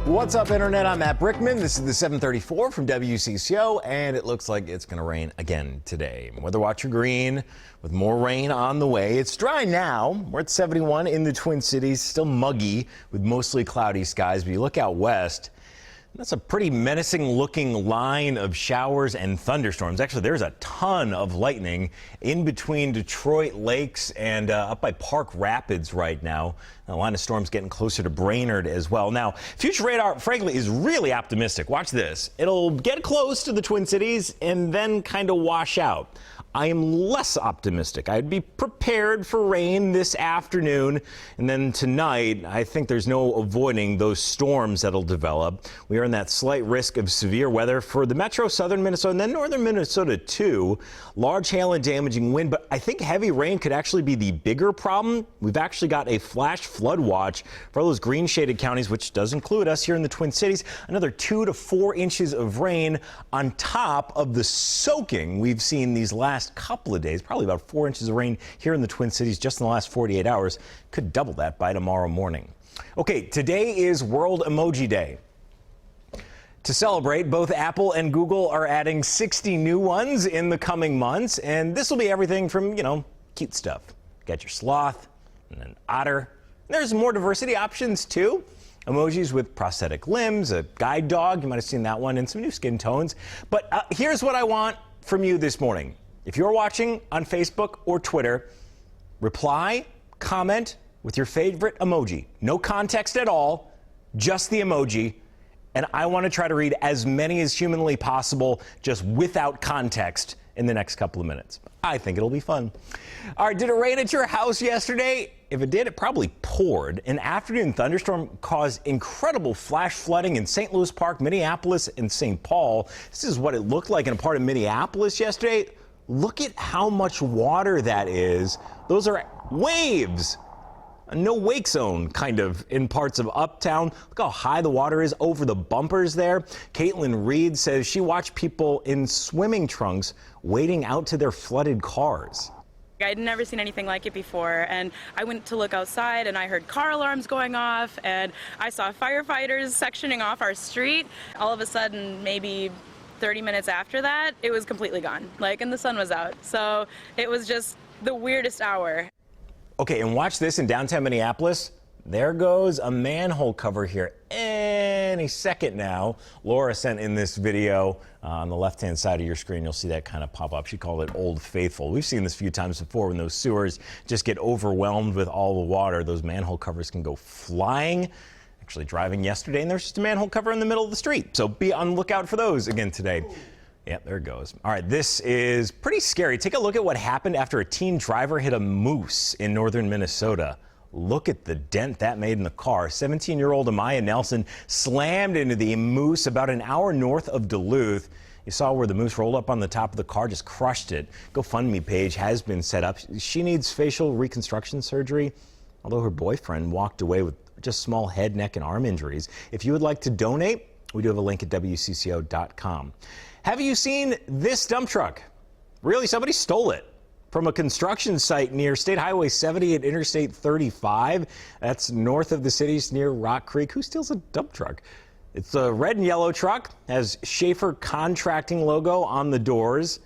What's up, Internet? I'm Matt Brickman. This is the 734 from WCCO, and it looks like it's going to rain again today. Weather Watcher Green with more rain on the way. It's dry now. We're at 71 in the Twin Cities, still muggy with mostly cloudy skies, but you look out west, that's a pretty menacing looking line of showers and thunderstorms. Actually, there's a ton of lightning in between Detroit Lakes and up by Park Rapids right now. A line of storms getting closer to Brainerd as well. Now, future radar, frankly, is really optimistic. Watch this. It'll get close to the Twin Cities and then kind of wash out. I am less optimistic. I'd be prepared for rain this afternoon, and then tonight, I think there's no avoiding those storms that'll develop. We are in that slight risk of severe weather for the metro, southern Minnesota, and then northern Minnesota too. Large hail and damaging wind, but I think heavy rain could actually be the bigger problem. We've actually got a flash flood watch for those green shaded counties, which does include us here in the Twin Cities. Another 2 to 4 inches of rain on top of the soaking we've seen these last couple of days. Probably about 4 inches of rain here in the Twin Cities just in the last 48 hours. Could double that by tomorrow morning. Okay, today is World Emoji Day. To celebrate, both Apple and Google are adding 60 new ones in the coming months, and this will be everything from, cute stuff. Got your sloth and an otter. There's more diversity options too. Emojis with prosthetic limbs, a guide dog, you might have seen that one, and some new skin tones. But here's what I want from you this morning. If you're watching on Facebook or Twitter, reply, comment with your favorite emoji. No context at all, just the emoji. And I want to try to read as many as humanly possible, just without context, in the next couple of minutes. I think it'll be fun. All right, did it rain at your house yesterday? If it did, it probably poured. An afternoon thunderstorm caused incredible flash flooding in St. Louis Park, Minneapolis, and St. Paul. This is what it looked like in a part of Minneapolis yesterday. Look at how much water that is. Those are waves. A no-wake zone, kind of, in parts of Uptown. Look how high the water is over the bumpers there. Caitlin Reed says she watched people in swimming trunks wading out to their flooded cars. I'd never seen anything like it before, and I went to look outside and I heard car alarms going off, and I saw firefighters sectioning off our street. All of a sudden, maybe 30 minutes after that, it was completely gone, and the sun was out. So it was just the weirdest hour. Okay, and watch this in downtown Minneapolis. There goes a manhole cover here any second now. Laura sent in this video on the left-hand side of your screen. You'll see that kind of pop up. She called it Old Faithful. We've seen this a few times before when those sewers just get overwhelmed with all the water. Those manhole covers can go flying. Actually driving yesterday, and there's just a manhole cover in the middle of the street. So be on the lookout for those again today. Yep, there it goes. All right, this is pretty scary. Take a look at what happened after a teen driver hit a moose in northern Minnesota. Look at the dent that made in the car. 17-year-old Amaya Nelson slammed into the moose about an hour north of Duluth. You saw where the moose rolled up on the top of the car, just crushed it. GoFundMe page has been set up. She needs facial reconstruction surgery, although her boyfriend walked away with just small head, neck, and arm injuries. If you would like to donate, we do have a link at WCCO.com. Have you seen this dump truck? Really, somebody stole it from a construction site near State Highway 70 at Interstate 35. That's north of the cities near Rock Creek. Who steals a dump truck? It's a red and yellow truck, has Schaefer Contracting logo on the doors.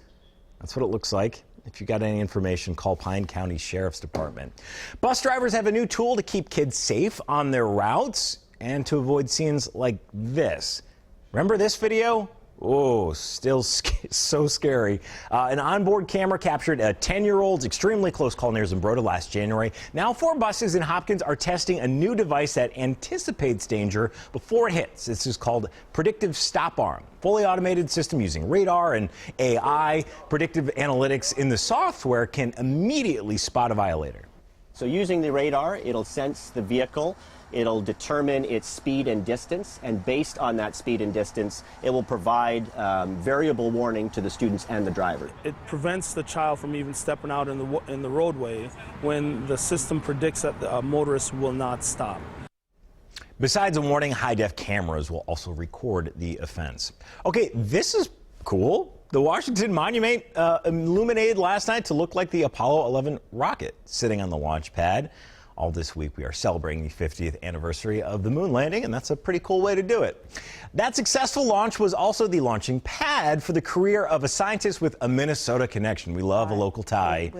That's what it looks like. If you got any information, call Pine County Sheriff's Department. Bus drivers have a new tool to keep kids safe on their routes and to avoid scenes like this. Remember this video? Oh, still so scary. An onboard camera captured a 10-year-old's extremely close call near Zumbrota last January. Now 4 buses in Hopkins are testing a new device that anticipates danger before it hits. This is called Predictive Stop Arm. Fully automated system using radar and AI. Predictive analytics in the software can immediately spot a violator. So using the radar, it'll sense the vehicle. It'll determine its speed and distance, and based on that speed and distance, it will provide variable warning to the students and the driver. It prevents the child from even stepping out in the roadway when the system predicts that the motorist will not stop. Besides a warning, high-def cameras will also record the offense. Okay, this is cool. The Washington Monument illuminated last night to look like the Apollo 11 rocket sitting on the launch pad. All this week, we are celebrating the 50th anniversary of the moon landing, and that's a pretty cool way to do it. That successful launch was also the launching pad for the career of a scientist with a Minnesota connection. We love a local tie.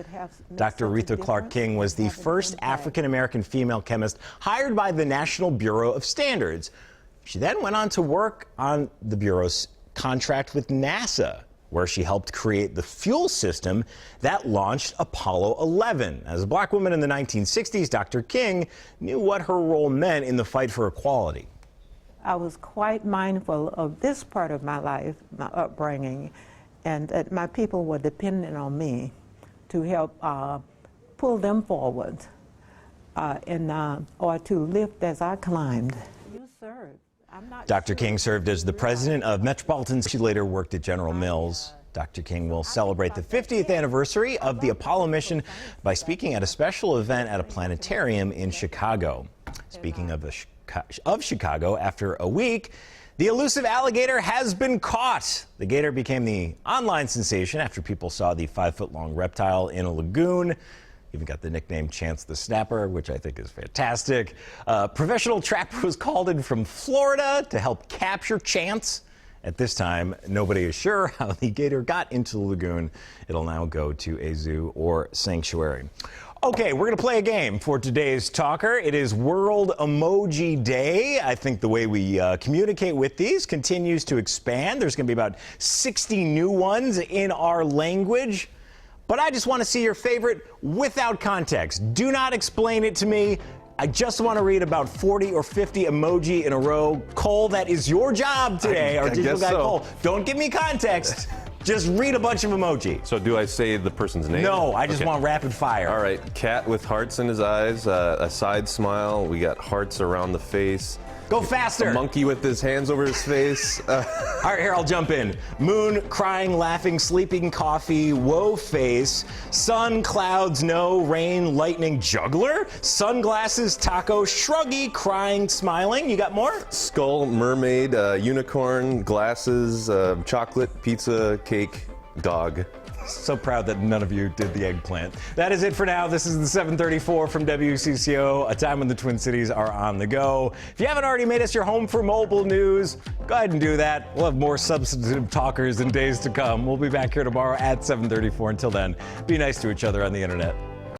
Dr. Aretha Clark King was the first African-American female chemist hired by the National Bureau of Standards. She then went on to work on the Bureau's contract with NASA, where she helped create the fuel system that launched Apollo 11. As a black woman in the 1960s, Dr. King knew what her role meant in the fight for equality. I was quite mindful of this part of my life, my upbringing, and that my people were dependent on me to help pull them forward or to lift as I climbed. You served. Dr. King served as the president of Metropolitan. She later worked at General Mills. Dr. King will celebrate the 50th anniversary of the Apollo mission by speaking at a special event at a planetarium in Chicago. Speaking of Chicago, after a week, the elusive alligator has been caught. The gator became the online sensation after people saw the 5-foot-long reptile in a lagoon. Even got the nickname Chance the Snapper, which I think is fantastic. A professional trapper was called in from Florida to help capture Chance. At this time, nobody is sure how the gator got into the lagoon. It'll now go to a zoo or sanctuary. Okay, we're going to play a game for today's talker. It is World Emoji Day. I think the way we communicate with these continues to expand. There's going to be about 60 new ones in our language. But I just want to see your favorite without context. Do not explain it to me. I just want to read about 40 or 50 emoji in a row. Cole, that is your job today, our digital guy Cole. Don't give me context. Just read a bunch of emoji. So do I say the person's name? No, I just want rapid fire. All right, cat with hearts in his eyes, a side smile. We got hearts around the face. Go faster. A monkey with his hands over his face. All right, here, I'll jump in. Moon, crying, laughing, sleeping, coffee, woe face, sun, clouds, no, rain, lightning, juggler, sunglasses, taco, shruggy, crying, smiling. You got more? Skull, mermaid, unicorn, glasses, chocolate, pizza, cake, dog. So proud that none of you did the eggplant. That is it for now. This is the 734 from WCCO, a time when the Twin Cities are on the go. If you haven't already made us your home for mobile news, go ahead and do that. We'll have more substantive talkers in days to come. We'll be back here tomorrow at 734. Until then, be nice to each other on the internet.